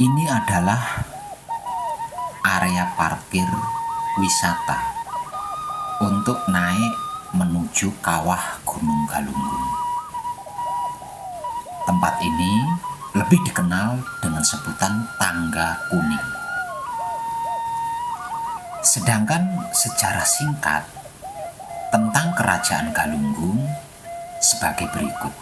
Ini adalah area parkir wisata untuk naik menuju kawah Gunung Galunggung. Tempat ini lebih dikenal dengan sebutan Tangga Kuning. Sedangkan sejarah singkat tentang Kerajaan Galunggung sebagai berikut.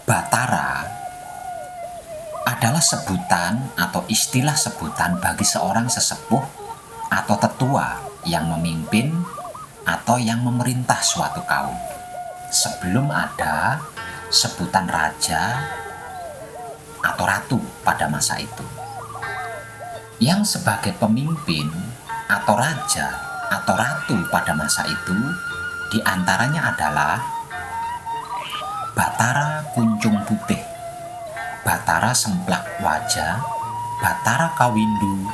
Batara adalah sebutan atau istilah sebutan bagi seorang sesepuh atau tetua yang memimpin atau yang memerintah suatu kaum sebelum ada sebutan raja atau ratu pada masa itu. Yang sebagai pemimpin atau raja atau ratu pada masa itu diantaranya adalah Batara Kuncung Putih, Batara Semplak Wajah, Batara Kawindu,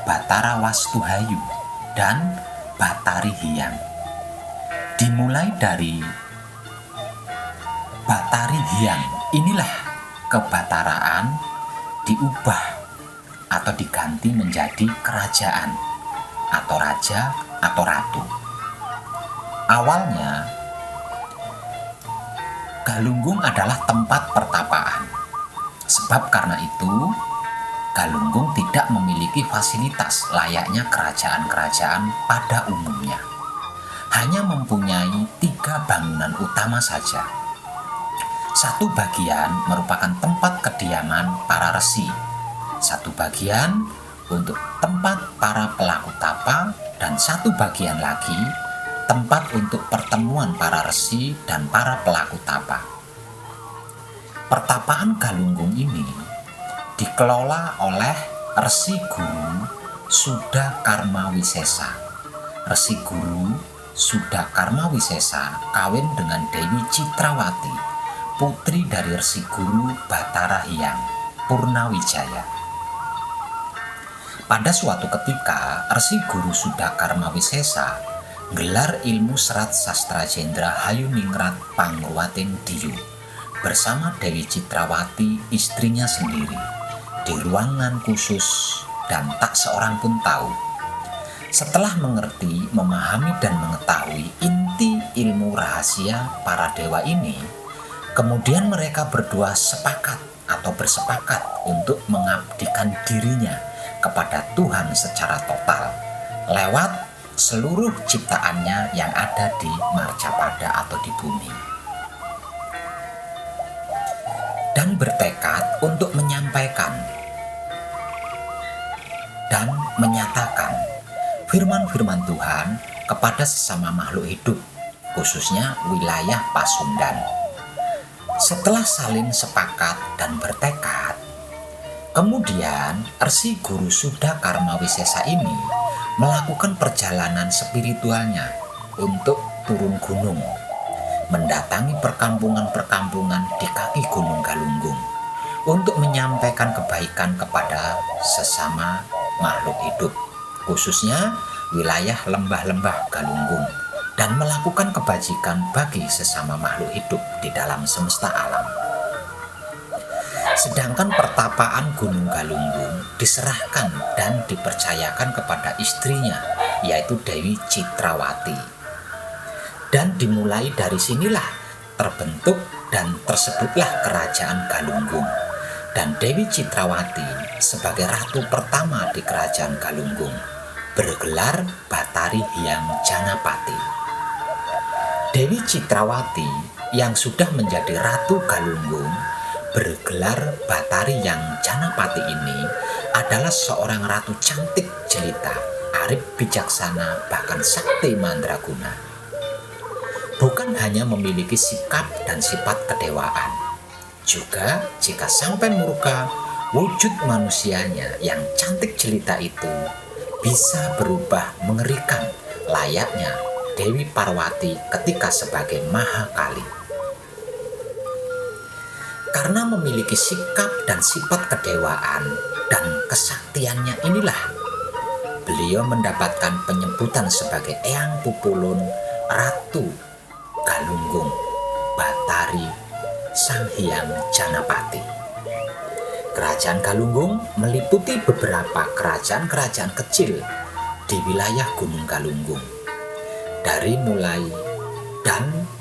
Batara Wastuhayu, dan Batari Hyang. Dimulai dari Batari Hyang, inilah kebataraan diubah atau diganti menjadi kerajaan atau raja atau ratu. Awalnya Galunggung adalah tempat pertapaan. Sebab karena itu, Galunggung tidak memiliki fasilitas layaknya kerajaan-kerajaan pada umumnya. Hanya mempunyai 3 bangunan utama saja. Satu bagian merupakan tempat kediaman para resi. Satu bagian untuk tempat para pelaku tapa, dan satu bagian lagi tempat untuk pertemuan para resi dan para pelaku tapa. Pertapaan Galunggung ini dikelola oleh Resi Guru Suda Karma Wisesa. Resi Guru Suda Karma Wisesa kawin dengan Dewi Citrawati, putri dari Resi Guru Batara Hyang Purnawijaya. Pada suatu ketika, Resi Guru Suda Karma Wisesa gelar ilmu serat sastra Jendra Hayuningrat Pangruwatin Diyu bersama Dewi Citrawati, istrinya sendiri, di ruangan khusus dan tak seorang pun tahu. Setelah mengerti, memahami dan mengetahui inti ilmu rahasia para dewa ini, kemudian mereka berdua sepakat atau bersepakat untuk mengabdikan dirinya kepada Tuhan secara total lewat seluruh ciptaannya yang ada di Marcapada atau di bumi, dan bertekad untuk menyampaikan dan menyatakan firman-firman Tuhan kepada sesama makhluk hidup, khususnya wilayah Pasundan. Setelah saling sepakat dan bertekad, kemudian Resi Guru Suda Karma Wisesa ini melakukan perjalanan spiritualnya untuk turun gunung, mendatangi perkampungan-perkampungan di kaki Gunung Galunggung untuk menyampaikan kebaikan kepada sesama makhluk hidup, khususnya wilayah lembah-lembah Galunggung, dan melakukan kebajikan bagi sesama makhluk hidup di dalam semesta alam. Sedangkan pertapaan Gunung Galunggung diserahkan dan dipercayakan kepada istrinya, yaitu Dewi Citrawati. Dan dimulai dari sinilah terbentuk dan tersebutlah Kerajaan Galunggung. Dan Dewi Citrawati sebagai ratu pertama di Kerajaan Galunggung bergelar Batari Hyang Janapati. Dewi Citrawati yang sudah menjadi Ratu Galunggung bergelar Batari Hyang Janapati ini adalah seorang ratu cantik jelita, arif bijaksana, bahkan sakti mandraguna. Bukan hanya memiliki sikap dan sifat kedewaan, juga jika sampai murka, wujud manusianya yang cantik jelita itu bisa berubah mengerikan layaknya Dewi Parwati ketika sebagai Mahakali. Karena memiliki sikap dan sifat kedewaan dan kesaktiannya inilah beliau mendapatkan penyebutan sebagai Eyang Pupulun Ratu Galunggung Batari Sang Hyang Janapati. Kerajaan Galunggung meliputi beberapa kerajaan-kerajaan kecil di wilayah Gunung Galunggung.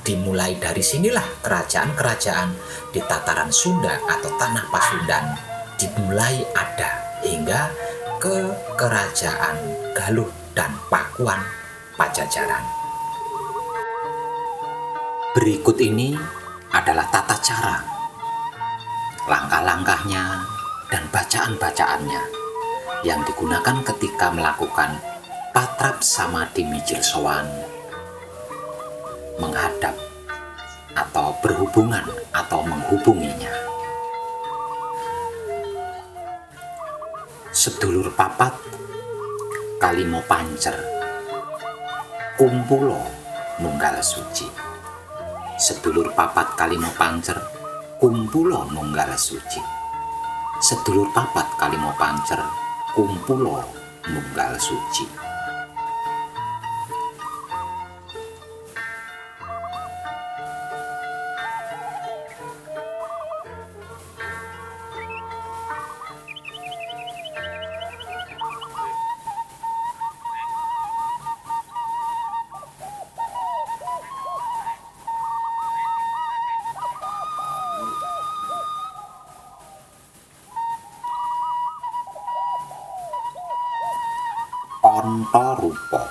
Dimulai dari sinilah kerajaan-kerajaan di tataran Sunda atau tanah Pasundan dimulai ada hingga ke kerajaan Galuh dan Pakuan Pajajaran. Berikut ini adalah tata cara, langkah-langkahnya, dan bacaan-bacaannya yang digunakan ketika melakukan patrap samadhi mijil sowan, menghadap atau berhubungan atau menghubunginya. Sedulur papat kalimo pancer kumpulo nunggal suci. Sedulur papat kalimo pancer kumpulo nunggal suci. Sedulur papat kalimo pancer kumpulo nunggal suci. Antarupa.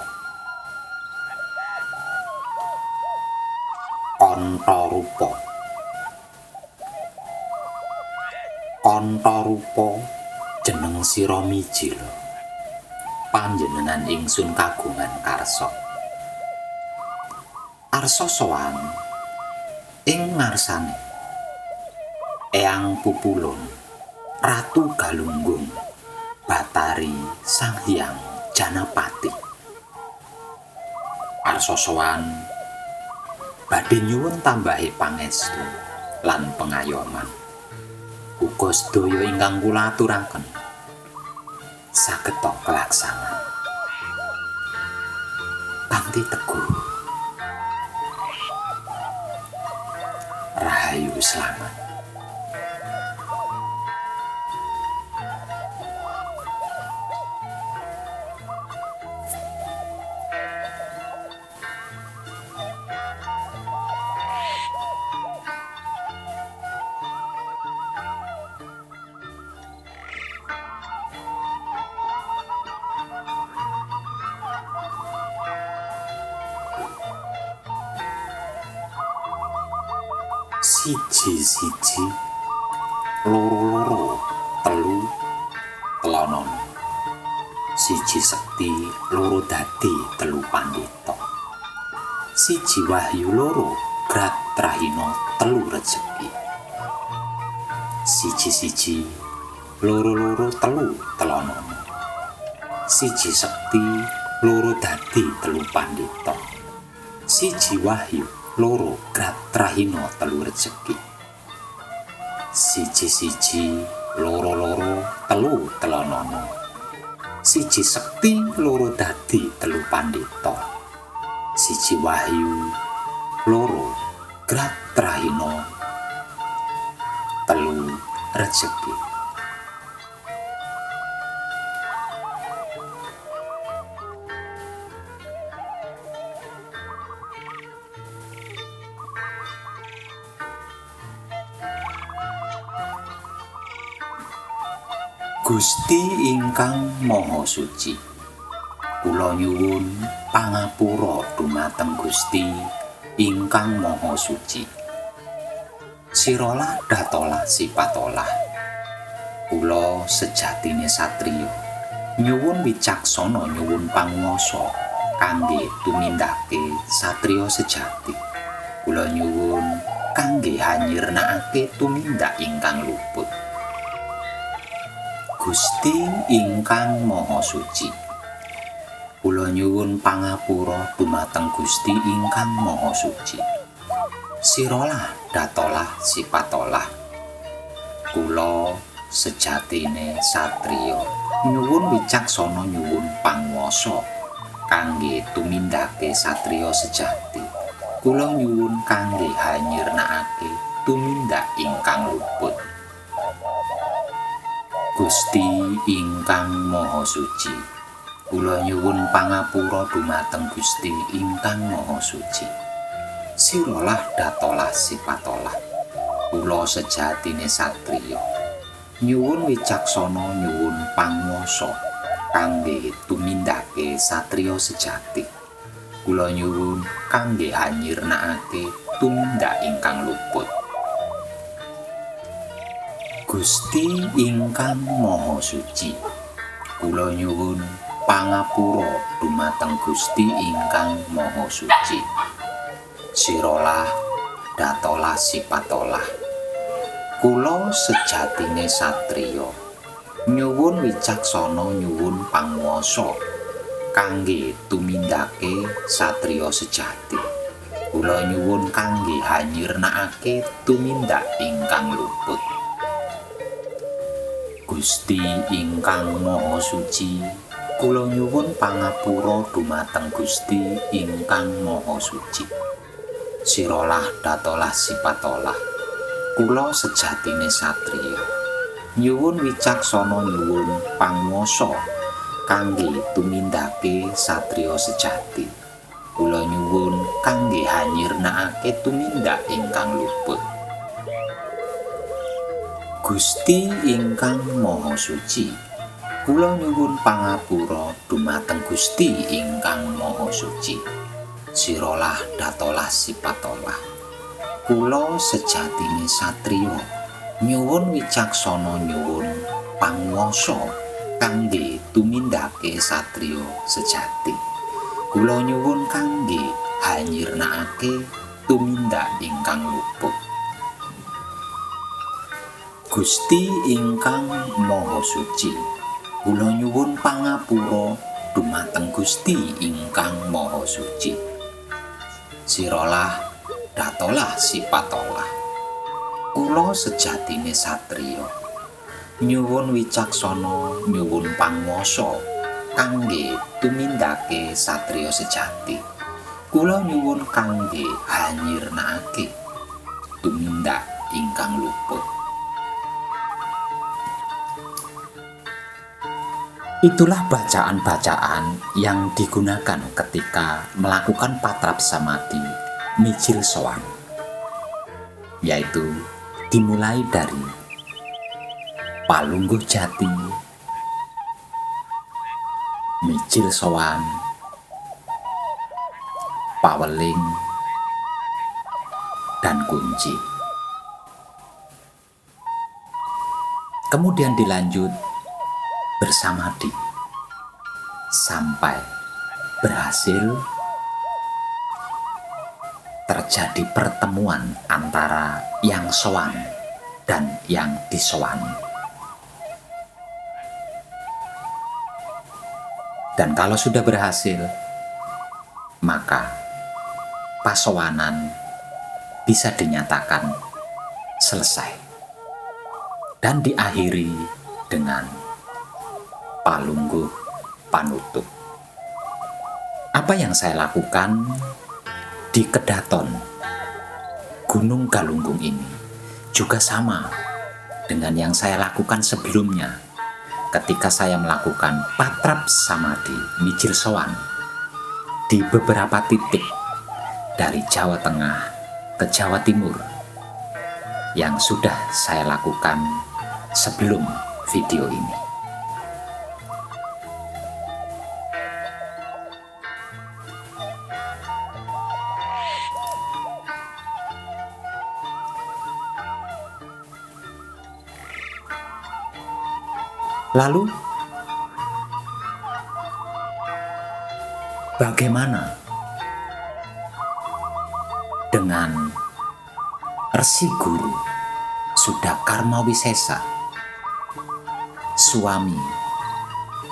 Antarupa. Antarupa jeneng sira mijil. Panjenengan ingsun kagungan karsa. Arsa sowan ing ngarsane Eyang Pupulun Ratu Galunggung Batari Sang Hyang Janapati. Arsa sowan badhe nyuwun tambahi pangestu lan pengayoman. Uga sedaya ingkang kula aturaken sageta kelaksanan kanthi teguh. Rahayu slamet. Siji-siji, loro-loro, telu, telonon. Siji sekti, loro dadi, telu pandhita. Siji wahyu, loro grat trahina, telu rejeki. Siji-siji, loro-loro, telu, telonon. Siji sekti, loro dadi, telu pandhita. Siji wahyu, loro grat trahina, telu rejeki. Siji-siji, loro-loro, telu, telonono. Siji sekti, loro dadi, telu pandhita. Siji wahyu, loro grat trahina, telu rejeki. Gusti ingkang Maha Suci, kula nyuwun pangapura dumateng Gusti ingkang Maha Suci. Siralah datolah sipatolah, kula sejatine satriya, nyuwun wicaksana nyuwun panguwasa kangge tumindake satriya sejati. Kula nyuwun kangge hanyirnakake tumindak ingkang luput. Gusti ingkang Maha Suci, kula nyuwun pangapura dumateng Gusti ingkang Maha Suci. Siralah datolah sipatolah, kula sejatine satriya nyuwun wicaksana nyuwun panguwasa kangge tumindake satriya sejati. Kula nyuwun kangge hanyirnakake tumindak ingkang luput. Gusti ingkang Maha Suci, kula nyuwun pangapura dumateng Gusti ingkang Maha Suci. Siralah datolah sipatolah, kula sejatine satriya. Nyuwun wicaksana, nyuwun panguwasa kangge tumindake satriya sejati. Kula nyuwun kangge hanyirnakake tumindak ingkang luput. Gusti ingkang Maha Suci, kula nyuwun pangapura dumateng Gusti ingkang Maha Suci. Siralah datolah sipatolah, kula sejatine satriya. Nyuwun wicaksana, nyuwun panguwasa kangge tumindake satriya sejati. Kula nyuwun kangge hanyirnakake tumindak ingkang luput. Gusti ingkang Maha Suci, kula nyuwun pangapura dumateng Gusti ingkang Maha Suci. Siralah datolah sipatolah, kula sejatine satriya. Nyuwun wicaksana, nyuwun panguwasa kangge tumindake satriya sejati. Kula nyuwun kangge hanyirnakake tumindak ingkang luput. Gusti ingkang Maha Suci, kula nyuwun pangapura dumateng Gusti ingkang Maha Suci. Siralah datolah sipatolah, kula sejatine satriya. Nyuwun wicaksana, nyuwun panguwasa kangge tumindake satriya sejati. Kula nyuwun kangge hanyirnakake tumindak ingkang luput. Gusti ingkang Maha Suci, kula nyuwun pangapura dumateng Gusti ingkang Maha Suci. Siralah datolah sipatolah, kula sejatine satriya. Nyuwun wicaksana, nyuwun panguwasa kangge tumindake satriya sejati. Kula nyuwun kangge hanyirnakake tumindak ingkang luput. Itulah bacaan-bacaan yang digunakan ketika melakukan patrap samadhi mijil sowan, yaitu dimulai dari palungguh jati, mijil sowan, paweling, dan kunci. Kemudian dilanjut bersamadhi sampai berhasil terjadi pertemuan antara yang sowan dan yang disowani. Dan kalau sudah berhasil, maka pasowanan bisa dinyatakan selesai dan diakhiri dengan palungguh panutup. Apa yang saya lakukan di Kedaton Gunung Galunggung ini juga sama dengan yang saya lakukan sebelumnya ketika saya melakukan patrap samadhi mijil sowan di beberapa titik dari Jawa Tengah ke Jawa Timur yang sudah saya lakukan sebelum video ini. Lalu, bagaimana dengan Resi Guru Sudakarma Wisesa, suami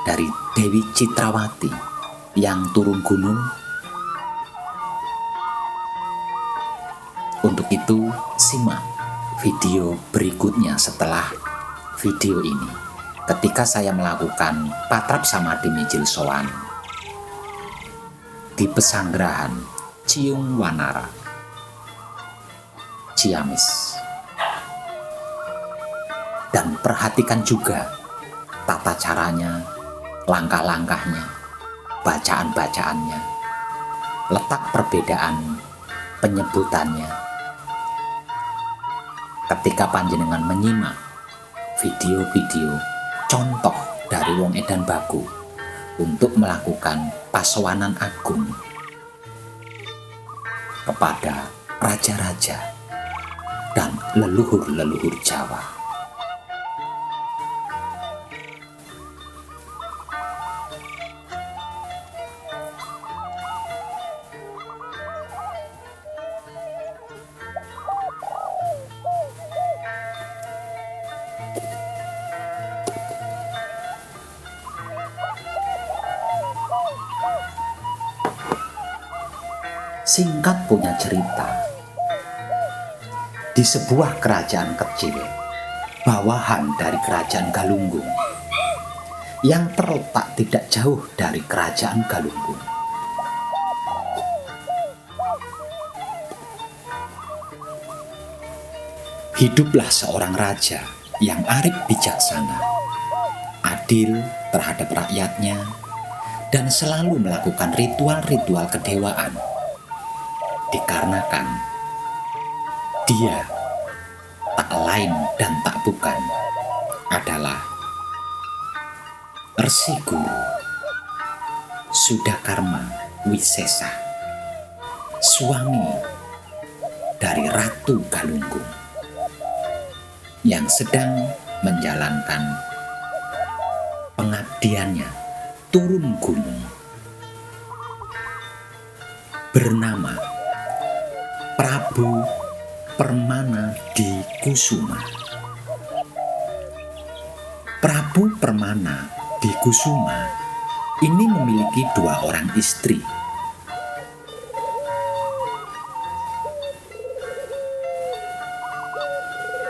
dari Dewi Citrawati yang turun gunung? Untuk itu, simak video berikutnya setelah video ini. Ketika saya melakukan patrap samadhi mijil sowan di Pesanggerahan Ciung Wanara, Ciamis. Dan perhatikan juga tata caranya, langkah-langkahnya, bacaan-bacaannya, letak perbedaan penyebutannya. Ketika panjenengan menyimak video-video contoh dari wong edan baku untuk melakukan pasowanan agung kepada raja-raja dan leluhur-leluhur Jawa. Singkat punya cerita, di sebuah kerajaan kecil, bawahan dari kerajaan Galunggung, yang terletak tidak jauh dari kerajaan Galunggung, hiduplah seorang raja yang arif bijaksana, adil terhadap rakyatnya, dan selalu melakukan ritual-ritual kedewaan. Dikarenakan dia tak lain dan tak bukan adalah Resi Guru Sudakarma Wisesa, suami dari Ratu Galunggung yang sedang menjalankan pengabdiannya turun gunung, bernama Prabu Permana di Kusuma. Prabu Permana di Kusuma ini memiliki 2 orang istri.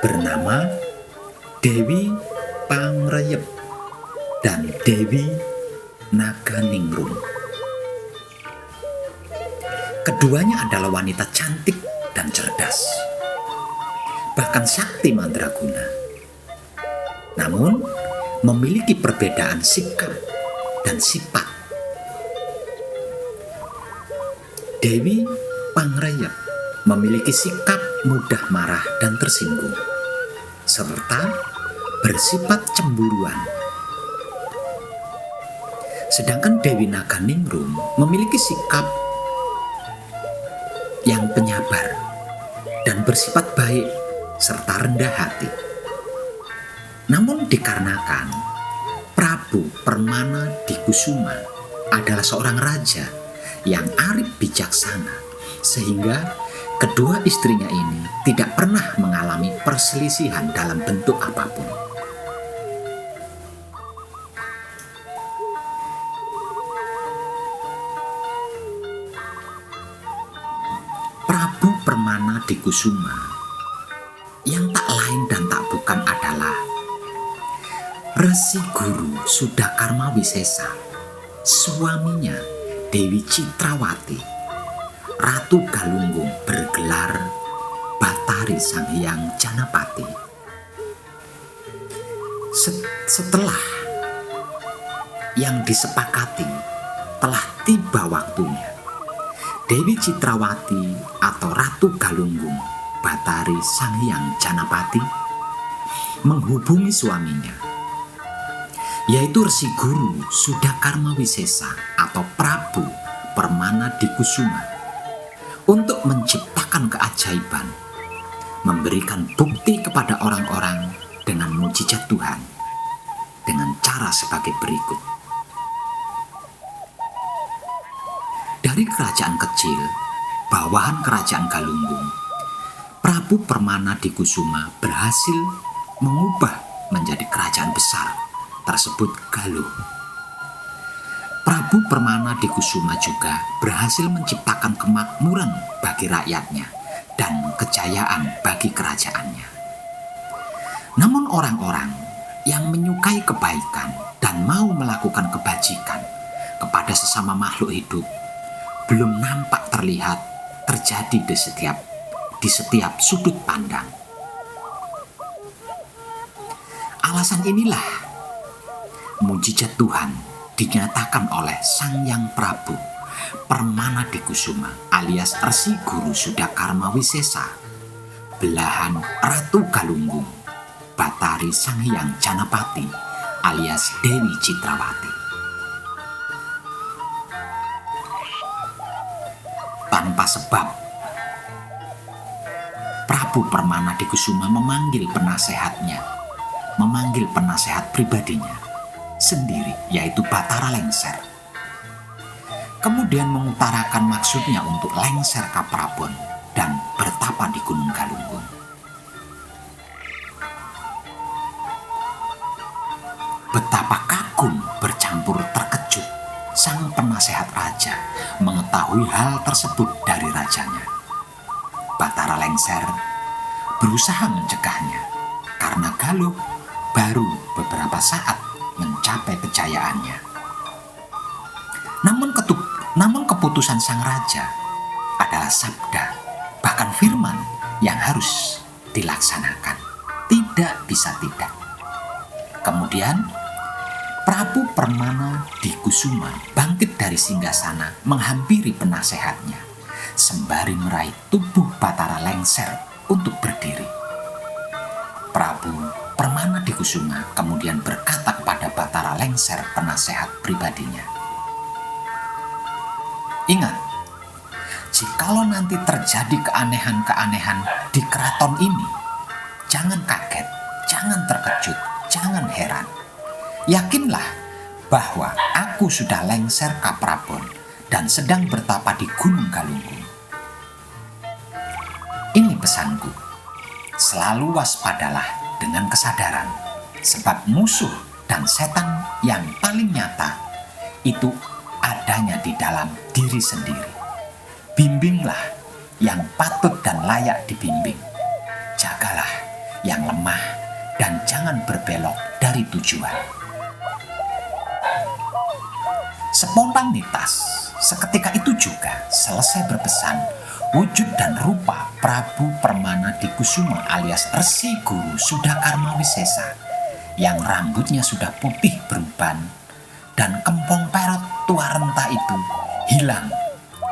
Bernama Dewi Pangrayep dan Dewi Naganingrum. Keduanya adalah wanita cantik dan cerdas, bahkan sakti mandraguna. Namun, memiliki perbedaan sikap dan sifat. Dewi Pangrayep memiliki sikap mudah marah dan tersinggung, serta bersifat cemburuan. Sedangkan Dewi Naganingrum memiliki sikap yang penyabar dan bersifat baik serta rendah hati. Namun dikarenakan Prabu Permana di Kusuma adalah seorang raja yang arif bijaksana, sehingga kedua istrinya ini tidak pernah mengalami perselisihan dalam bentuk apapun. Prabu Permana di Kusuma yang tak lain dan tak bukan adalah Resi Guru Sudakarma Wisesa, suaminya Dewi Citrawati, Ratu Galunggung bergelar Batari Sang Hyang Janapati. Setelah yang disepakati telah tiba waktunya, Dewi Citrawati atau Ratu Galunggung Batari Sang Hyang Janapati menghubungi suaminya, yaitu Resi Guru Sudakarma Wisesa atau Prabu Permana di Kusuma, untuk menciptakan keajaiban, memberikan bukti kepada orang-orang dengan mukjizat Tuhan dengan cara sebagai berikut. Dari kerajaan kecil, bawahan kerajaan Galunggung, Prabu Permana di Kusuma berhasil mengubah menjadi kerajaan besar tersebut Galuh. Prabu Permana di Kusuma juga berhasil menciptakan kemakmuran bagi rakyatnya dan kejayaan bagi kerajaannya. Namun orang-orang yang menyukai kebaikan dan mau melakukan kebajikan kepada sesama makhluk hidup belum nampak terlihat terjadi di setiap sudut pandang. Alasan inilah mujizat Tuhan dinyatakan oleh Sang Hyang Prabu Permana Dikusuma alias Resi Guru Sudakarma Wisesa, belahan Ratu Galunggung, Batari Sang Hyang Janapati alias Dewi Citrawati. Tanpa sebab, Prabu Permana Dikusuma memanggil penasehat pribadinya sendiri, yaitu Batara Lengser. Kemudian mengutarakan maksudnya untuk lengser ke Prabon dan bertapa di Gunung Galunggung. Betapa kagum bercampur terkejut sang penasehat raja mengetahui hal tersebut dari rajanya. Batara Lengser berusaha mencegahnya karena Galuh baru beberapa saat mencapai kejayaannya. Namun keputusan sang raja adalah sabda, bahkan firman yang harus dilaksanakan. Tidak bisa tidak. Kemudian Prabu Permana Dikusuma bangkit dari singgasana menghampiri penasehatnya sembari meraih tubuh Batara Lengser untuk berdiri. Prabu Permana Dikusuma kemudian berkata kepada Batara Lengser, penasehat pribadinya, "Ingat, jikalau nanti terjadi keanehan-keanehan di keraton ini, jangan kaget, jangan terkejut, jangan heran. Yakinlah bahwa aku sudah lengser ke Prabon dan sedang bertapa di Gunung Galunggung. Ini pesanku, selalu waspadalah dengan kesadaran, sebab musuh dan setan yang paling nyata itu adanya di dalam diri sendiri. Bimbinglah yang patut dan layak dibimbing. Jagalah yang lemah dan jangan berbelok dari tujuan." Spontanitas seketika itu juga selesai berpesan, wujud dan rupa Prabu Permana Dikusuma alias Resi Guru Sudakarma Wisesa yang rambutnya sudah putih beruban dan kempong perot tua renta itu hilang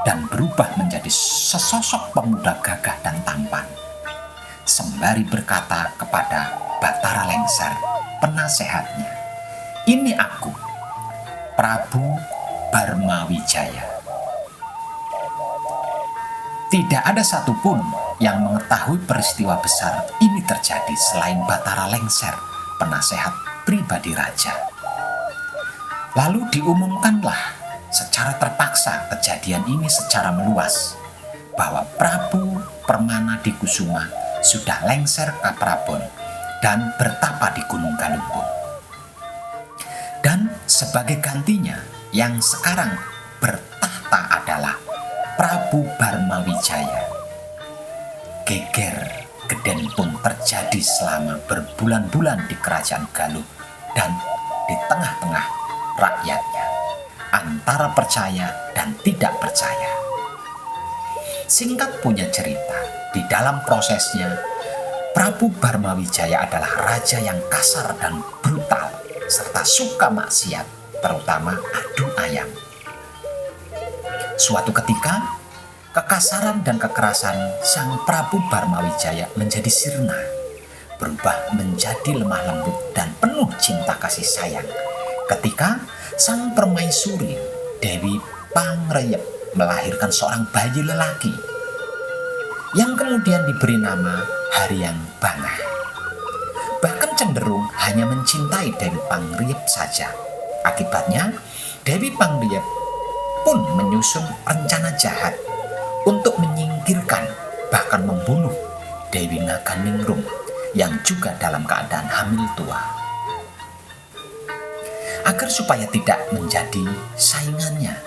dan berubah menjadi sesosok pemuda gagah dan tampan, sembari berkata kepada Batara Lengser, penasehatnya, "Ini aku, Prabu Barmawijaya." Tidak ada satupun yang mengetahui peristiwa besar ini terjadi selain Batara Lengser, penasehat pribadi raja. Lalu diumumkanlah secara terpaksa kejadian ini secara meluas, bahwa Prabu Permana Dikusuma sudah lengser ke Prabon dan bertapa di Gunung Galunggung. Dan sebagai gantinya yang sekarang bertahta adalah Prabu Barmawijaya. Geger geden pun terjadi selama berbulan-bulan di kerajaan Galuh dan di tengah-tengah rakyatnya, antara percaya dan tidak percaya. Singkat punya cerita, di dalam prosesnya Prabu Barmawijaya adalah raja yang kasar dan brutal serta suka maksiat, terutama adu ayam. Suatu ketika, kekasaran dan kekerasan sang Prabu Barmawijaya menjadi sirna, berubah menjadi lemah lembut dan penuh cinta kasih sayang ketika sang permaisuri Dewi Pangreyep melahirkan seorang bayi lelaki yang kemudian diberi nama Haryang Bangah. Bahkan cenderung hanya mencintai Dewi Pangreyep saja. Akibatnya, Dewi Pangreyep pun menyusun rencana jahat untuk menyingkirkan, bahkan membunuh Dewi Naganingrum yang juga dalam keadaan hamil tua. Agar supaya tidak menjadi saingannya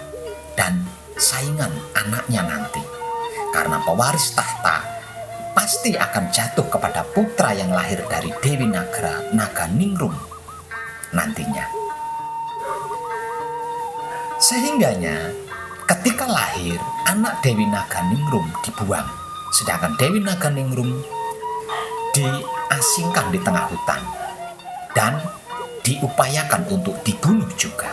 dan saingan anaknya nanti, karena pewaris tahta pasti akan jatuh kepada putra yang lahir dari Dewi Naganingrum nantinya. Sehingganya Ketika lahir, anak Dewi Naganingrum dibuang, sedangkan Dewi Naganingrum diasingkan di tengah hutan dan diupayakan untuk dibunuh juga.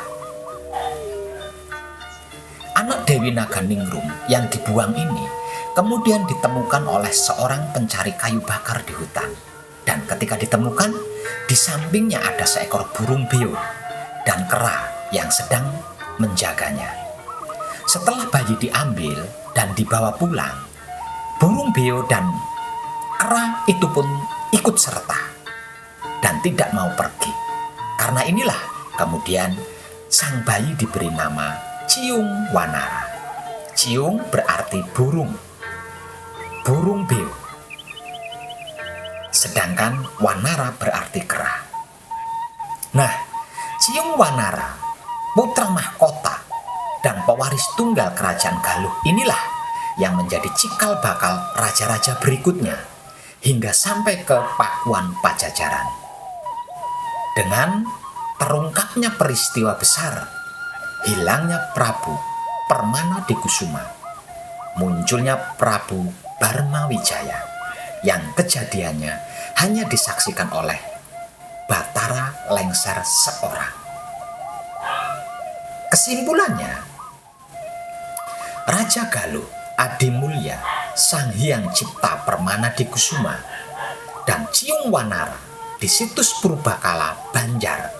Anak Dewi Naganingrum yang dibuang ini kemudian ditemukan oleh seorang pencari kayu bakar di hutan. Dan ketika ditemukan, di sampingnya ada seekor burung beo dan kera yang sedang menjaganya. Setelah bayi diambil dan dibawa pulang, burung beo dan kera itu pun ikut serta dan tidak mau pergi. Karena inilah kemudian sang bayi diberi nama Ciung Wanara. Ciung berarti burung beo. Sedangkan Wanara berarti kera. Nah, Ciung Wanara, putra mahkota dan pewaris tunggal kerajaan Galuh inilah yang menjadi cikal bakal raja-raja berikutnya hingga sampai ke Pakuan Pajajaran. Dengan terungkapnya peristiwa besar, hilangnya Prabu Permanadekusuma, munculnya Prabu Barmawijaya yang kejadiannya hanya disaksikan oleh Batara Lengser seorang. Kesimpulannya, Raja Galuh Adimulya Sang Hyang Cipta Permanadekusuma dan Ciung Wanara di situs Purbakala Banjar,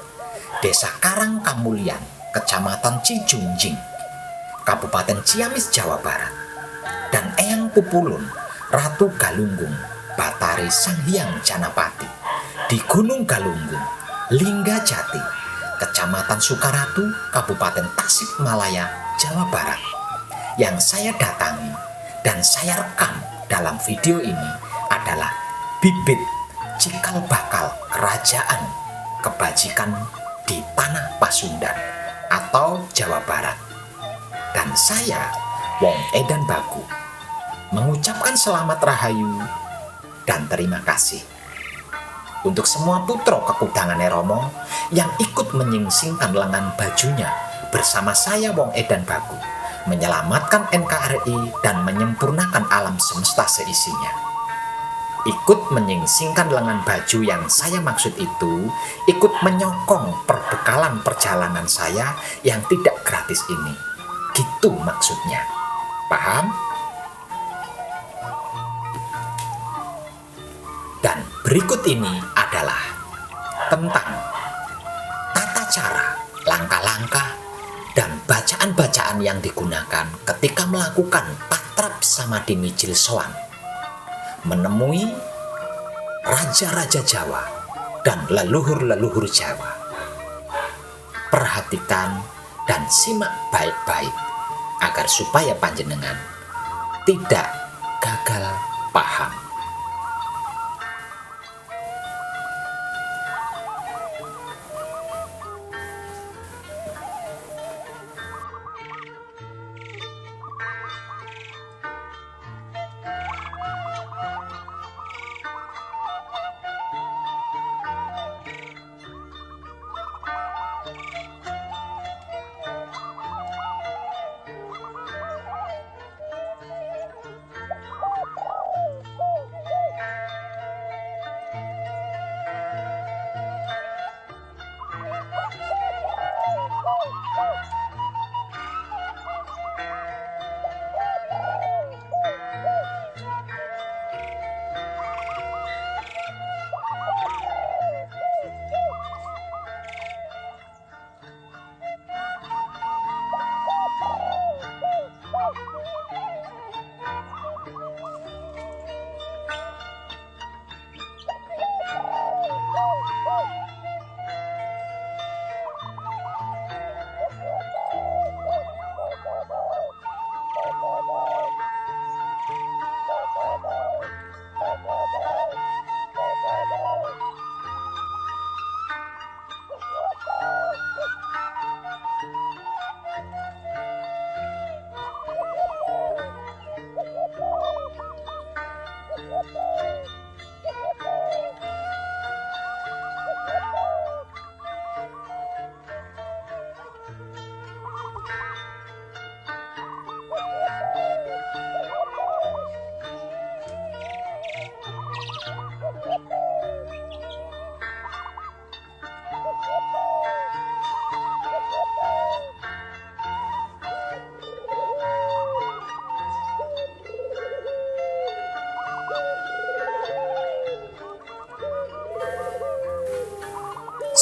Desa Karangkamulyan, Kecamatan Cijungjing, Kabupaten Ciamis, Jawa Barat, dan Eyang Pupulun, Ratu Galunggung, Batari Sang Hyang Janapati di Gunung Galunggung, Linggajati, Kecamatan Sukaratu, Kabupaten Tasikmalaya, Jawa Barat, yang saya datangi dan saya rekam dalam video ini adalah bibit cikal bakal kerajaan kebajikan di tanah Pasundan atau Jawa Barat. Dan saya, Wong Edan Bagu, mengucapkan selamat rahayu dan terima kasih untuk semua putra kekudangan Romo yang ikut menyingsingkan lengan bajunya bersama saya, Wong Edan Bagu, menyelamatkan NKRI dan menyempurnakan alam semesta seisinya. Ikut menyingsingkan lengan baju yang saya maksud itu, ikut menyokong perbekalan perjalanan saya yang tidak gratis ini. Gitu maksudnya. Paham? Dan berikut ini adalah tentang tata cara, langkah-langkah, dan bacaan-bacaan yang digunakan ketika melakukan patrap samadhi mijil sowan, menemui raja-raja Jawa dan leluhur-leluhur Jawa. Perhatikan dan simak baik-baik agar supaya panjenengan tidak gagal paham.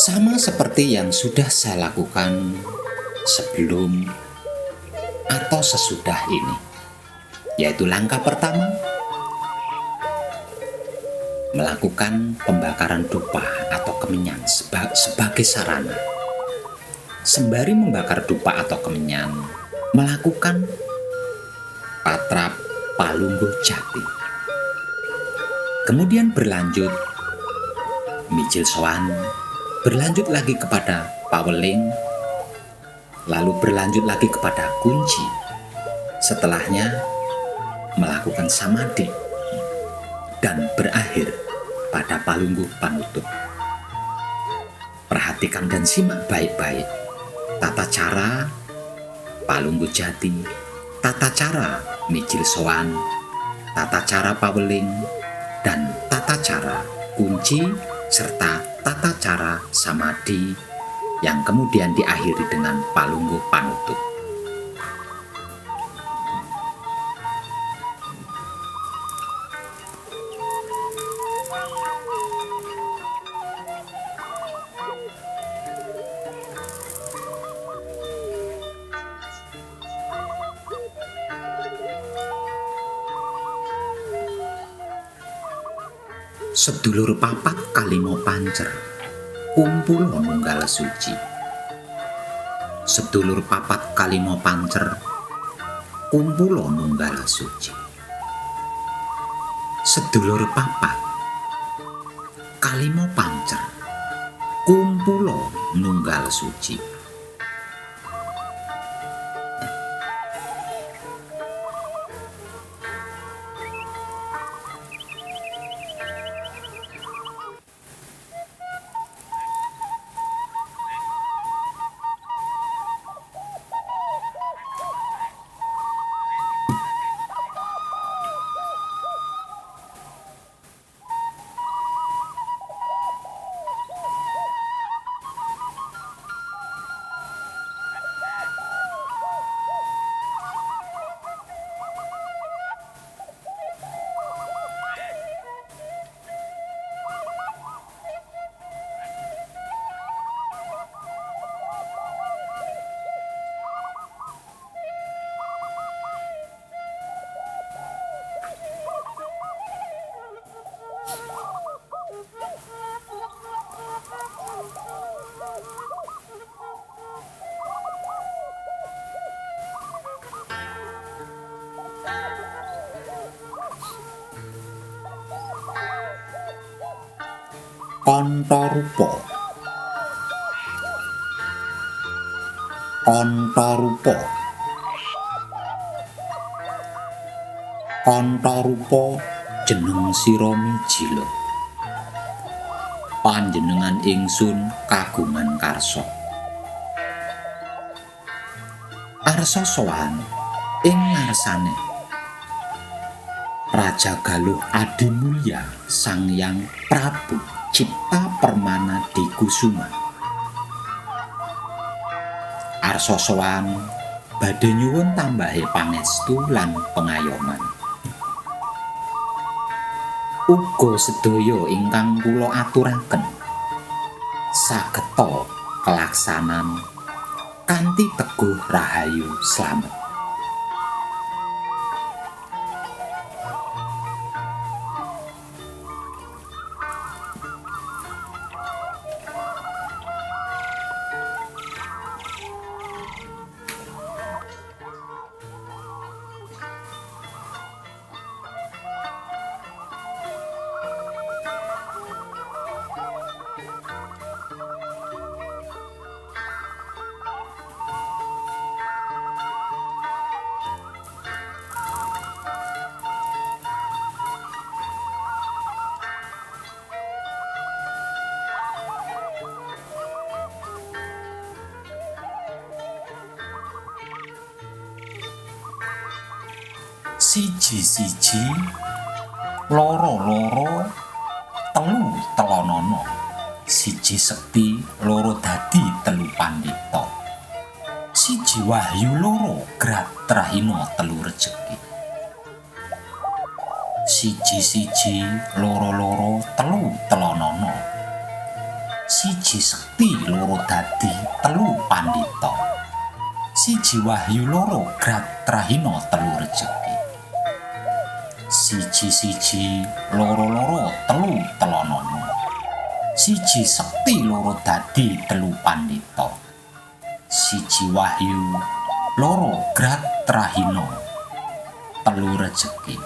Sama seperti yang sudah saya lakukan sebelum atau sesudah ini, yaitu langkah pertama, melakukan pembakaran dupa atau kemenyan sebagai sarana. Sembari membakar dupa atau kemenyan, melakukan patrap palungguh jati. Kemudian berlanjut mijil sowan, berlanjut lagi kepada paweling, lalu berlanjut lagi kepada kunci. Setelahnya melakukan samadhi dan berakhir pada palungguh panutup. Perhatikan dan simak baik-baik tata cara palungguh jati, tata cara mijil sowan, tata cara paweling, dan tata cara kunci, serta tata cara samadhi yang kemudian diakhiri dengan palungguh panutup. Sedulur papat kalimo pancer, kumpul nunggal suci. Sedulur papat kalimo pancer, kumpul nunggal suci. Sedulur papat kalimo pancer, kumpul nunggal suci. Antarupa, antarupa, antarupa jeneng sira mijila. Panjenengan ingsun kagungan karsa. Arsa sowan ing ngarsane Raja Galuh Adimulya Sang Hyang Prabu Cipta Permana di Kusuma. Arsa sowan badhe nyuwun tambahe pangestu lan pengayoman. Uga sedaya ingkang kula aturaken sageta kelaksanan kanthi teguh rahayu slamet. Siji-siji, loro-loro, telu telonono, siji sekti, loro dadi telu pandhita, siji wahyu, loro grahtrahina, telu rejeki. Siji-siji, loro-loro, telu telonono, Siji sekti loro dadi telu pandhita. Siji wahyu loro gratra-hina telu rejeki. Siji loro telu telonono. Siji sekti loro dadi telu pandhita. Siji wahyu loro gratra-hina telu rejeki.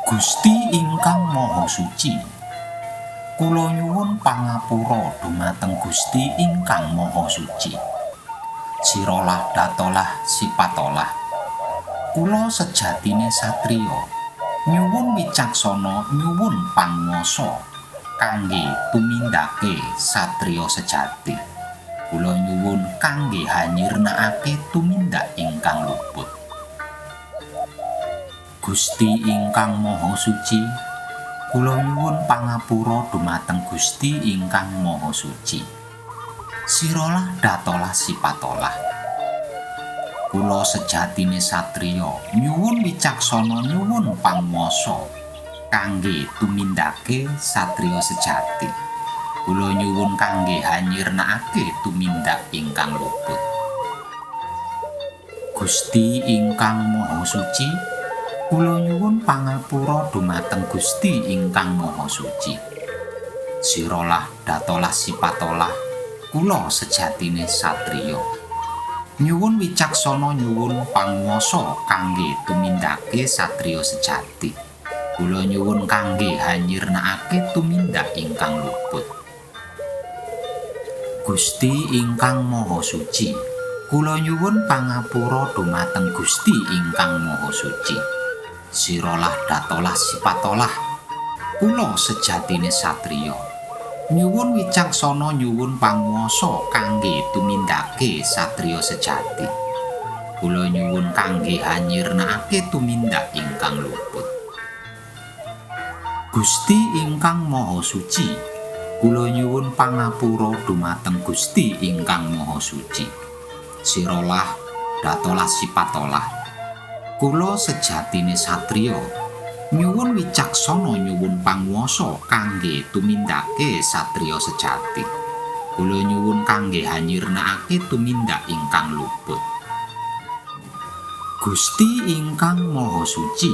Gusti ingkang Maha Suci, kula nyuwun pangapura dumateng Gusti ingkang Maha Suci. Sirolah datolah sipatolah, kula sejatine satriya, nyuwun wicaksana nyuwun panguwasa kangge tumindake satriya sejati. Kula nyuwun kangge hanyirnakake tumindak ingkang luput. Gusti ingkang Maha Suci, kula nyuwun pangapura dumateng Gusti ingkang Maha Suci. Sirolah datolah sipatolah, kula sejatine satriya nyuwun wicaksana nyuwun panguwasa kangge tumindake satriya sejati. Kula nyuwun kangge hanyirnakake tumindak ingkang luput. Gusti ingkang Maha Suci, kula nyuwun pangapura dumateng Gusti ingkang Maha Suci. Sirolah datolah sipatolah, kula sejatine satriya nyuwun wicaksana nyuwun panguwasa kangge tumindake satriya sejati. Kula nyuwun kangge hanyirnakake tumindak ingkang luput. Gusti ingkang Maha Suci, kula nyuwun pangapura dumateng Gusti ingkang Maha Suci. Sirolah datolah sipatolah, kula sejatine satriya nyuwun wicaksana nyuwun panguwasa kangge tumindake satriya sejati. Kula nyuwun kangge hanyirnakake tumindak ingkang luput. Gusti ingkang Maha Suci, kula nyuwun pangapura dumateng Gusti ingkang Maha Suci. Sirolah datolah sipatolah, kula sejatine satriya nyuwun wicaksana nyuwun panguwasa kangge tumindake satriya sejati. Kula nyuwun kangge hanyirnakake tumindak ingkang luput. Gusti ingkang Maha Suci,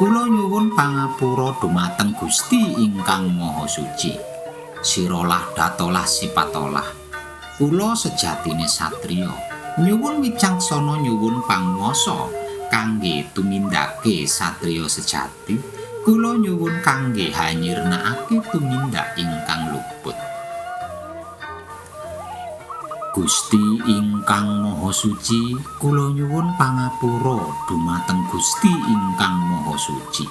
kula nyuwun pangapura dumateng Gusti ingkang Maha Suci. Sirolah datolah sipatolah, kula sejatine satriya nyuwun wicaksana nyuwun panguwasa kangge tumindake satriya sejati. Kula nyuwun kangge hanyirnakake tumindak ingkang luput. Gusti ingkang Maha Suci, kula nyuwun pangapura dumateng Gusti ingkang Maha Suci.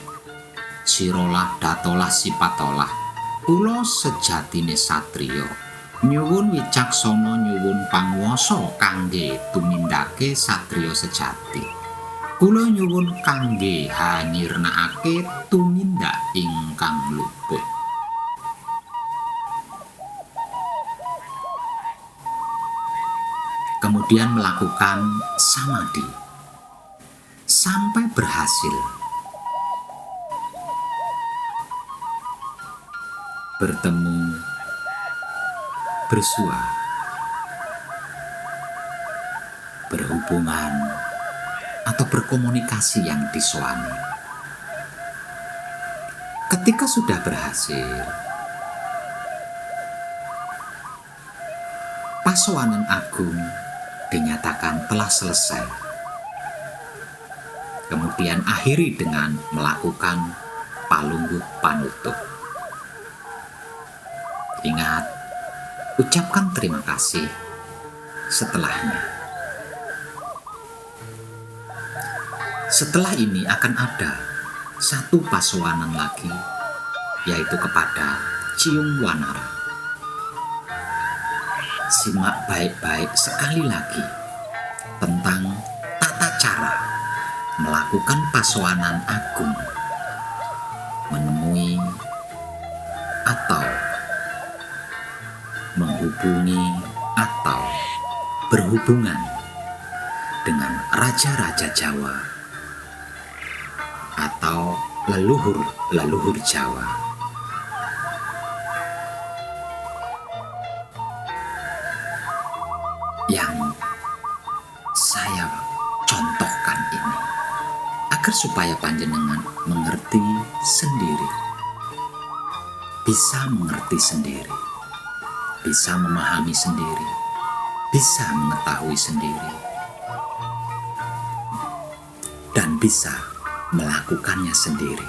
Sirolah datolah sipatolah, kula sejatine satriya nyuwun wicaksana nyuwun panguwasa kangge tumindake satriya sejati. Kula nyuwun kangge hanyirnakake tumindak ingkang luput. Kemudian melakukan samadhi sampai berhasil. Bertemu, bersua, berhubungan, atau berkomunikasi yang diswani. Ketika sudah berhasil, pasowanan agung dinyatakan telah selesai. Kemudian akhiri dengan melakukan palungguh panutup. Ingat, ucapkan terima kasih setelahnya. Setelah ini akan ada satu pasowanan lagi, yaitu kepada Ciung Wanara. Simak baik-baik sekali lagi tentang tata cara melakukan pasowanan agung, menemui atau menghubungi atau berhubungan dengan raja-raja Jawa atau leluhur-leluhur Jawa yang saya contohkan ini, agar supaya panjenengan mengerti sendiri, bisa mengerti sendiri, bisa memahami sendiri, bisa mengetahui sendiri, dan bisa melakukannya sendiri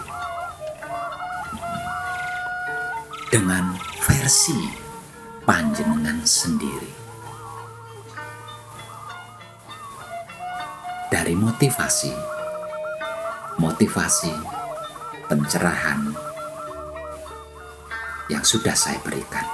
dengan versi panjenengan sendiri. Dari motivasi pencerahan yang sudah saya berikan.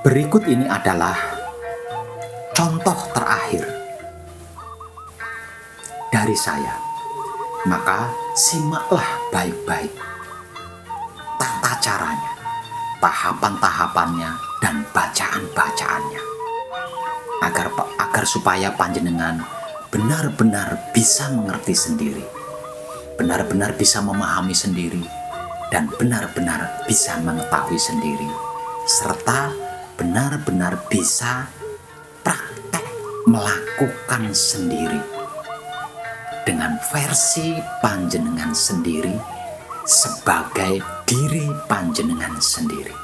Berikut ini adalah contoh terakhir dari saya. Maka simaklah baik-baik tata caranya, tahapan-tahapannya, dan bacaan-bacaannya, agar supaya panjenengan benar-benar bisa mengerti sendiri, benar-benar bisa memahami sendiri, dan benar-benar bisa mengetahui sendiri, serta benar-benar bisa praktek melakukan sendiri dengan versi panjenengan sendiri sebagai diri panjenengan sendiri.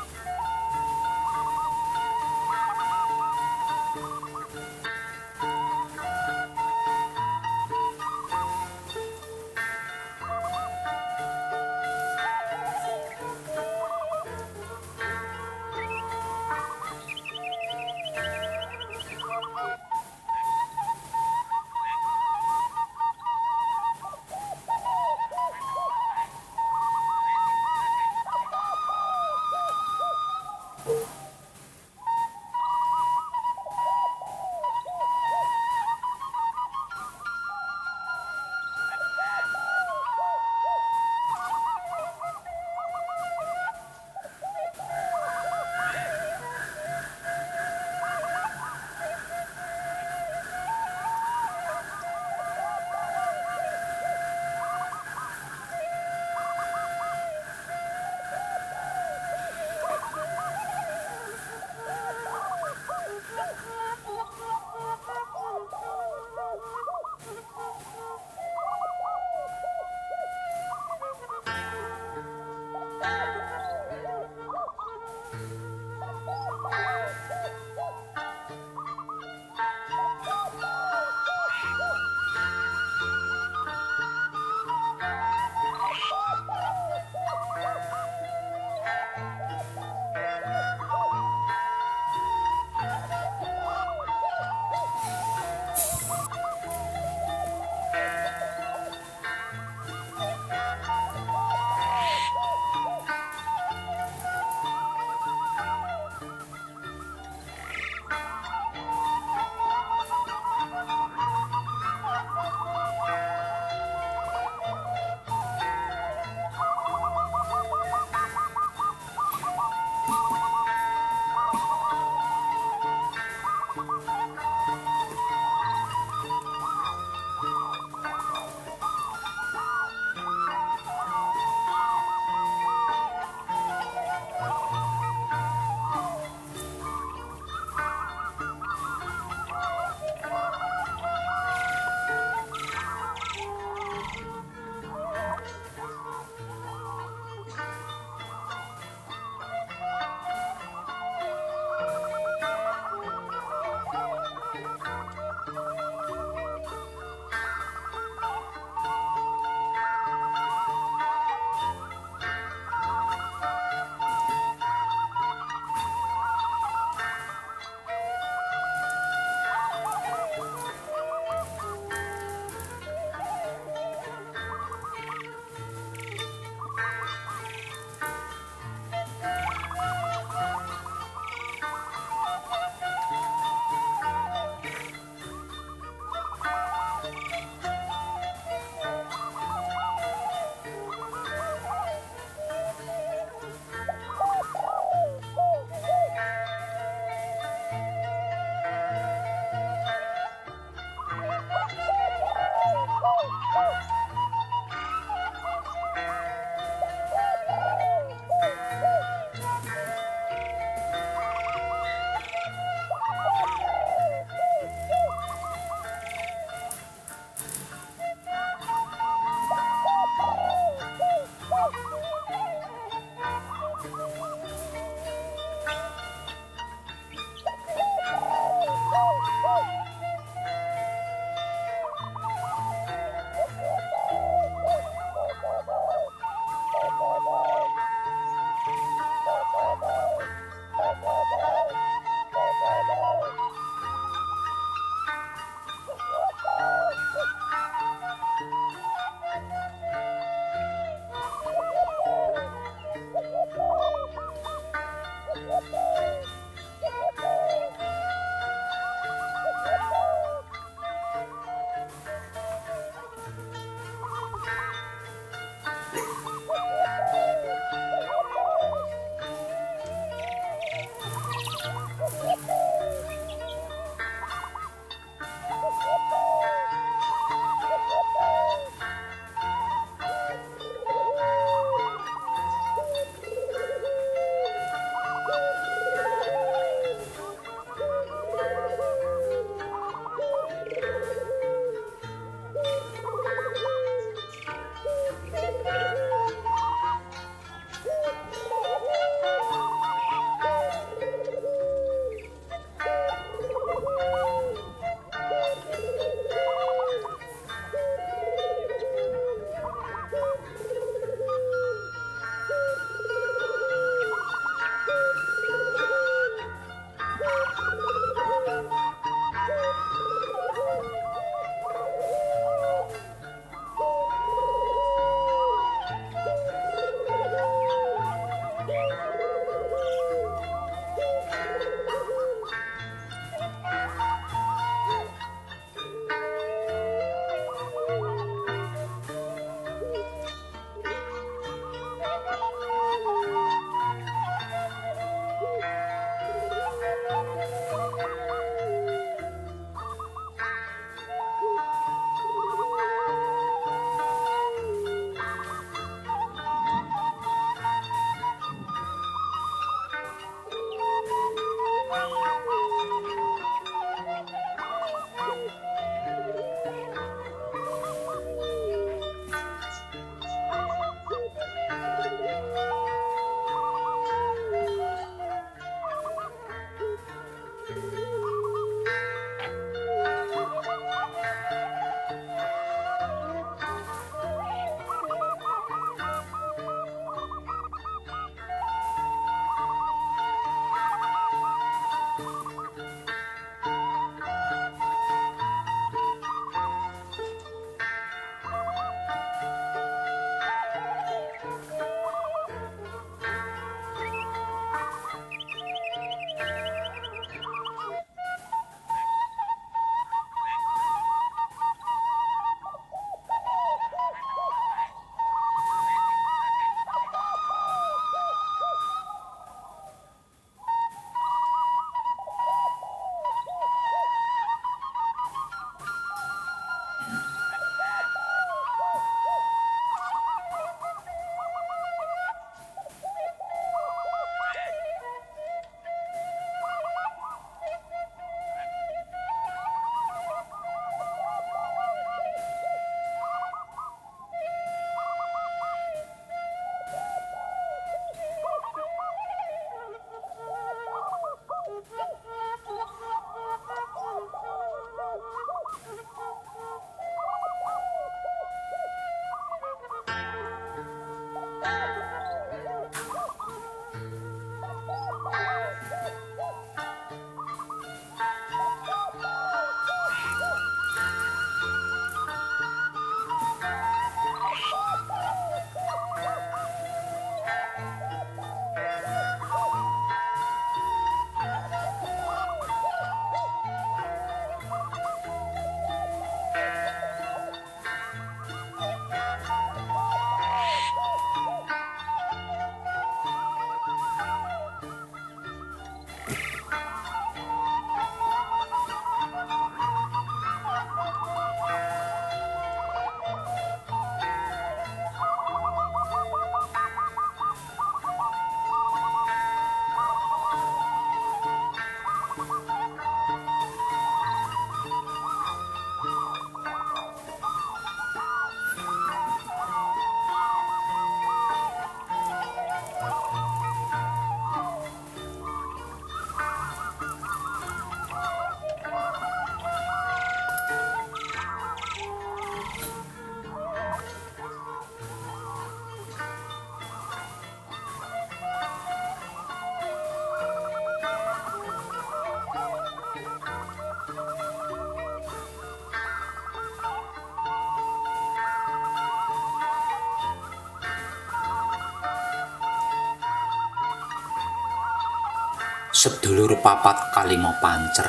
Sedulur papat kalimo pancer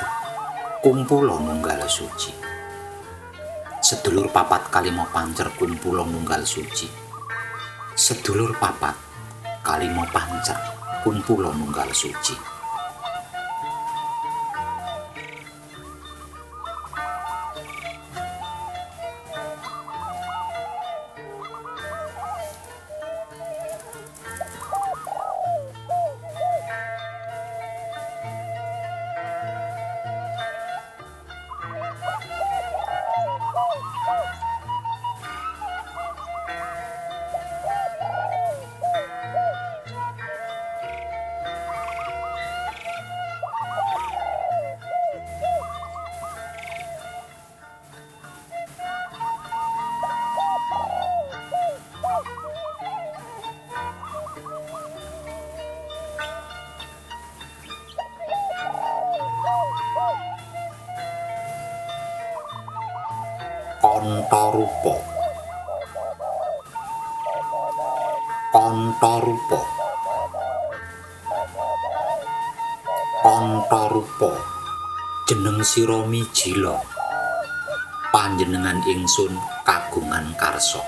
kumpula nunggal suci. Sedulur papat kalimo pancer kumpula nunggal suci. Sedulur papat kalimo pancer kumpula nunggal suci. Kontarupa. Kontarupa. Kontarupa jeneng sira mijila, panjenengan ingsun kagungan karsa.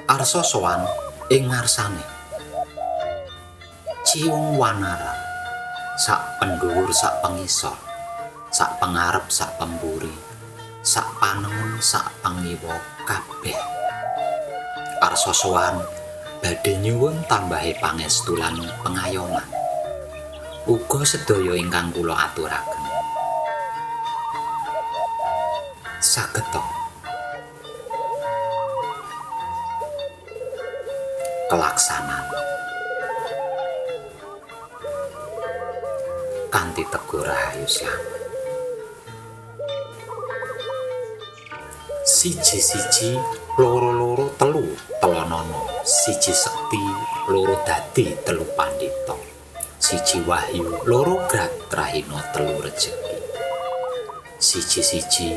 Arsa sowan ing ngarsane ciung wanara, sak pendhuwur sak pengisor, sak pengarep sak pemburi, sak panengen sak pangiwa kabeh. Arsa sowan badhe nyuwun tambahe pangestu lan pengayoman. Uga sedaya ingkang kula aturaken. Sageta kelaksanan kanthi teguh rahayu slamet. Siji-siji, loro-loro, telu telonana, siji sekti, loro dadi, telu pandhita, siji wahyu, loro grat trahina, telu rejeki. Siji-siji,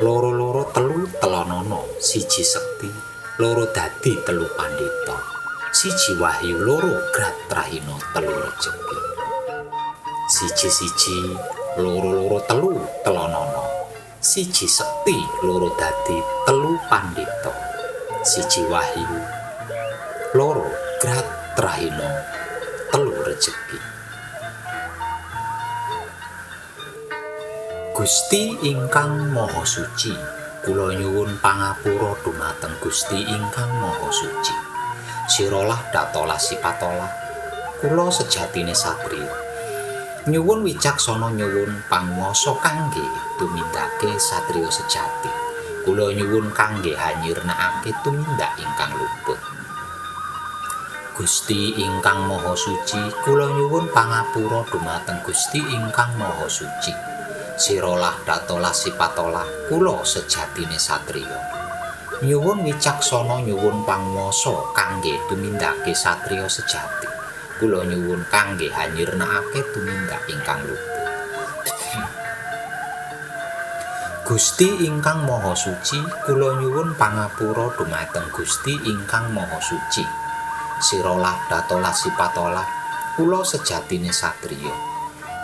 loro-loro, telu telonana, siji sekti, loro dadi, telu pandhita, siji wahyu, loro grat trahina, telu rejeki. Siji-siji, loro-loro, telu telonana, siji sekti, loro dadi, telu pandhita, siji wahyu, loro grat trahina, telu rejeki. Gusti ingkang Maha Suci, kula nyuwun pangapura dumateng Gusti ingkang Maha Suci. Siralah datolah sipatolah, kula sejatine satriya. Nyuwun wicaksana, nyuwun panguwasa kangge tumindake satriya sejati. Kula nyuwun kangge hanyirnakake tumindak ingkang luput. Gusti ingkang Maha Suci, kula nyuwun pangapura dumateng Gusti ingkang Maha Suci. Siralah datolah sipatolah, kula sejatine satriya. Nyuwun wicaksana, nyuwun panguwasa kangge tumindake satriya sejati. Kula nyuwun kangge hanyirnakake tumindak ingkang luput. Gusti ingkang Maha Suci, kula nyuwun pangapura dumateng Gusti ingkang Maha Suci. Siralah datolah sipatolah, kula sejatine satriya.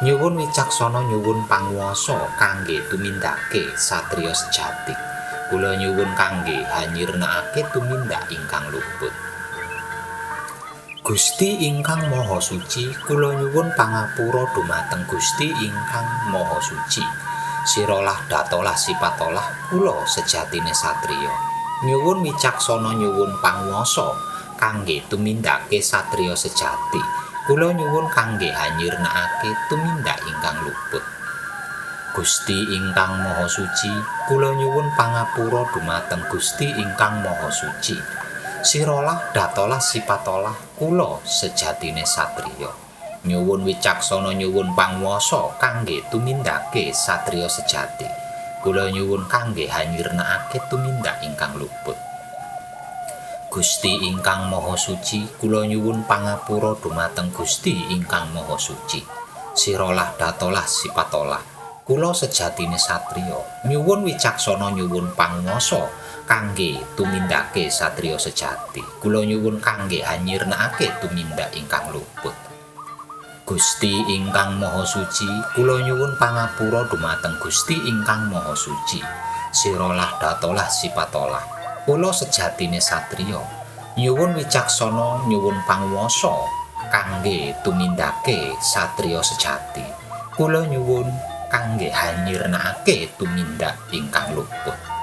Nyuwun wicaksana, nyuwun panguwasa kangge tumindake satriya sejati. Kula nyuwun kangge hanyirnakake tumindak ingkang luput. Gusti ingkang Maha Suci, kula nyuwun pangapura dumateng Gusti ingkang Maha Suci. Siralah datolah sipatolah, kula sejatine satriya. Nyuwun wicaksana, nyuwun panguwasa kangge tumindake satriya sejati. Kula nyuwun kangge hanyirnakake tumindak ingkang luput. Gusti ingkang Maha Suci, kula nyuwun pangapura dumateng Gusti ingkang Maha Suci. Siralah datolah sipatolah, kula sejatine satriya. Nyuwun wicaksana, nyuwun panguwasa kangge tumindake satriya sejati. Kula nyuwun kangge hanyirnakake tumindak ingkang luput. Gusti ingkang Maha Suci, kula nyuwun pangapura dumateng Gusti ingkang Maha Suci. Siralah datolah sipatolah, kula sejatine satriya. Nyuwun wicaksana, nyuwun panguwasa kangge tumindake satriya sejati. Kula nyuwun kangge hanyirnakake tumindak ingkang luput. Gusti ingkang Maha Suci, kula nyuwun pangapura dumateng Gusti ingkang Maha Suci. Siralah datolah sipatolah. Kula sejatine satriya, nyuwun wicaksana, nyuwun panguwasa kangge tumindake satriya sejati. Kula nyuwun kangge hanyirnakake tumindak ingkang luput.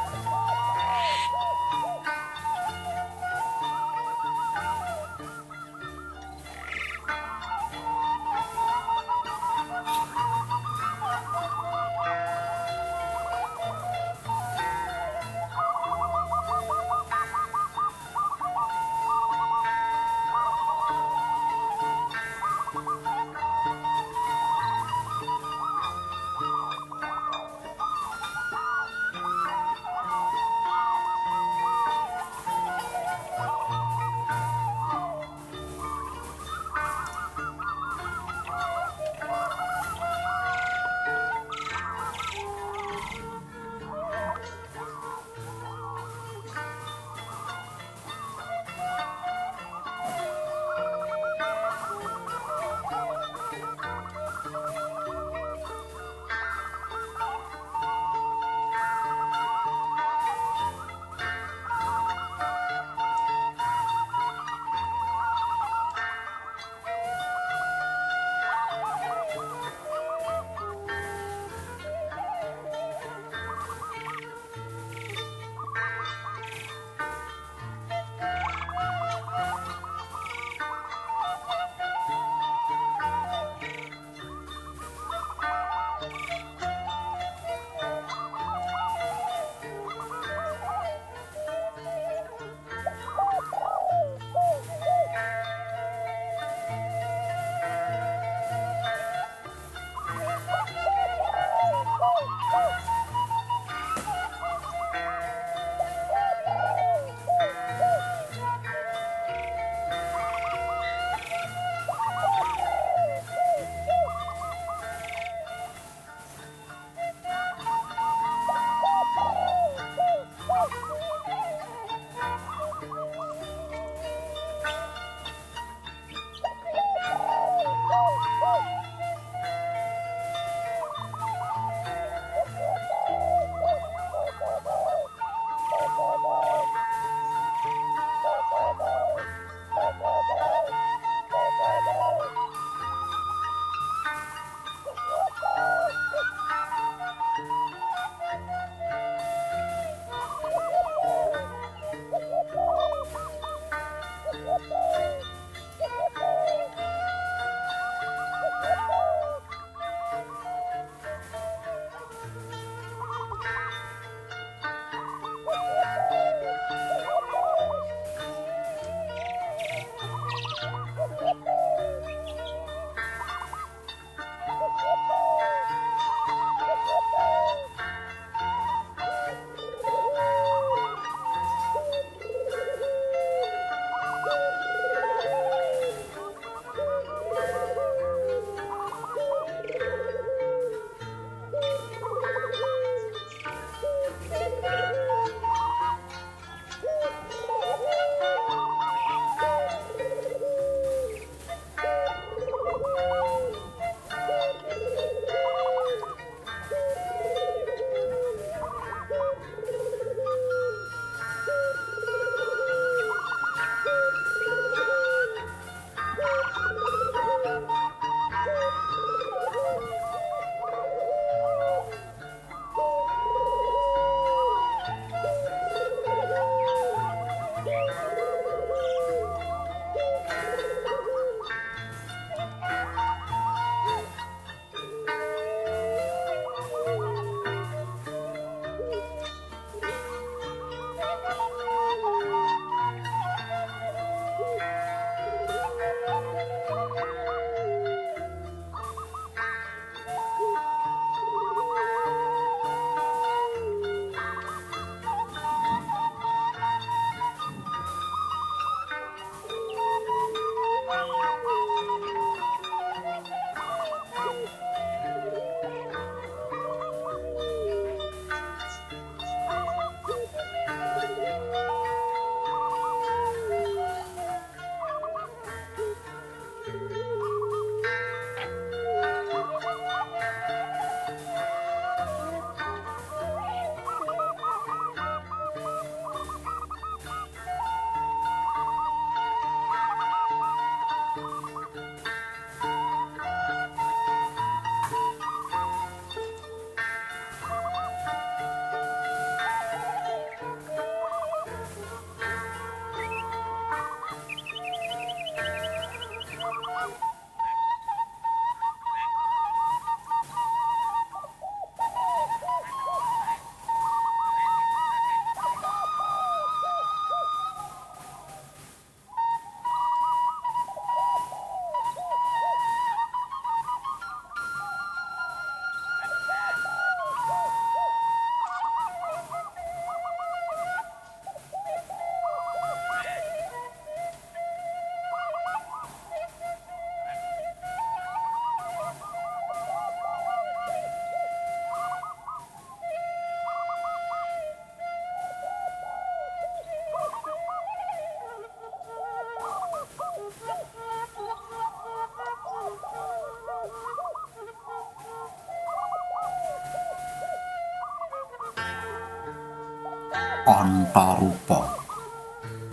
Kantha rupa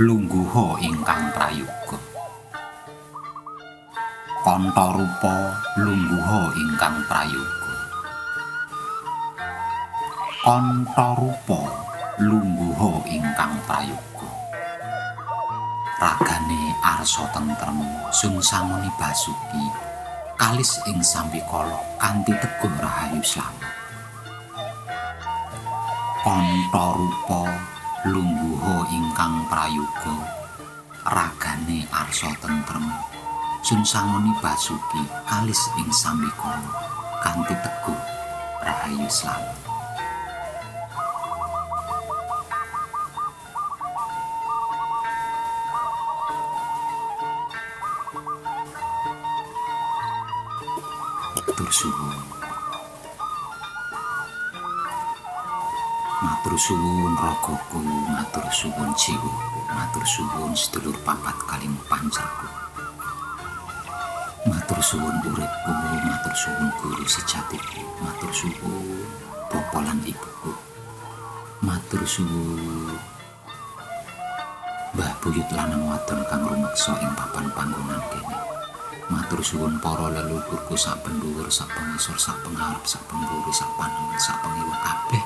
lungguha ingkang prayoga. Kantha rupa lungguha ingkang prayoga. Kantha rupa lungguha ingkang prayoga. Ragane arsa tentrem sungsangoni Basuki kalis ing sambikala kanthi teguh rahayu slamet. Kantha rupa lungguha ingkang prayoga. Ragane arsa tentrem sungsangoni Basuki kalis ing sambikala kanthi teguh rahayu slamet. Matur suwun. Matur suwun ragaku, matur suwun jiwaku, matur suwun sedulur papat kaling pancerku. Matur suwun uripku, matur suwun guru sejatiku, matur suwun bapa lan ibuku. Matur suwun Mbah Buyut lanang wadon kang rumeksa ing papan panggonan kene. Matur suwun para leluhurku sak pendhuwur, sak pengisor, sak pengarep, sak pengguri, sak panengen, sak pengiwa kabeh.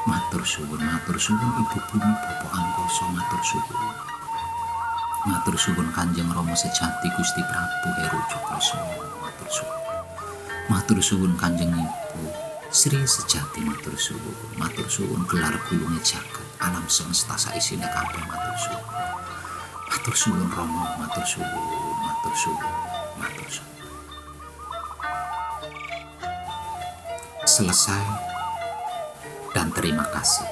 Matur suwun Ibu Bumi Bapa Angkasa, matur suwun. Matur suwun Kanjeng Rama Sejati Gusti Prabu Heru Cakrasana, matur suwun. Matur suwun Kanjeng Ibu Sri Sejati, matur suwun. Matur suwun gelar gulunge jagat alam semesta saisine kabeh, matur suwun. Matur suwun Rama, matur suwun, matur suwun, matur suwun. Selesai dan terima kasih.